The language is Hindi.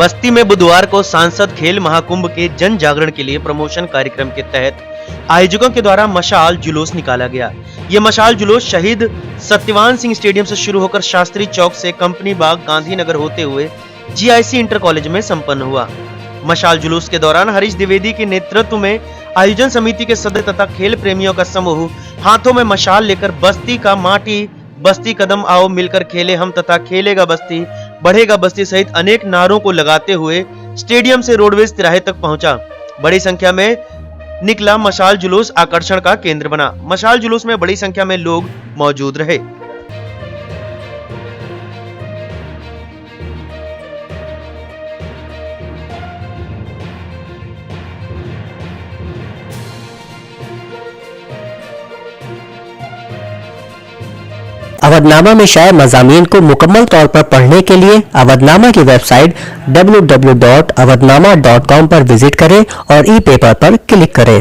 बस्ती में बुधवार को सांसद खेल महाकुंभ के जन जागरण के लिए प्रमोशन कार्यक्रम के तहत आयोजकों के द्वारा मशाल जुलूस निकाला गया। ये मशाल जुलूस शहीद सत्यवान सिंह स्टेडियम से शुरू होकर शास्त्री चौक से कंपनी बाग गांधीनगर होते हुए जीआईसी इंटर कॉलेज में संपन्न हुआ। मशाल जुलूस के दौरान हरीश द्विवेदी के नेतृत्व में आयोजन समिति के सदस्य तथा खेल प्रेमियों का समूह हाथों में मशाल लेकर बस्ती का माटी, बस्ती कदम आओ मिलकर खेले हम तथा खेलेगा बस्ती बढ़ेगा बस्ती सहित अनेक नारों को लगाते हुए स्टेडियम से रोडवेज तिराहे तक पहुंचा। बड़ी संख्या में निकला मशाल जुलूस आकर्षण का केंद्र बना। मशाल जुलूस में बड़ी संख्या में लोग मौजूद रहे। अवधनामा में शाये मज़ामीन को मुकम्मल तौर पर पढ़ने के लिए अवधनामा की वेबसाइट www.awadhnama.com पर विजिट करें और ई पेपर पर क्लिक करें।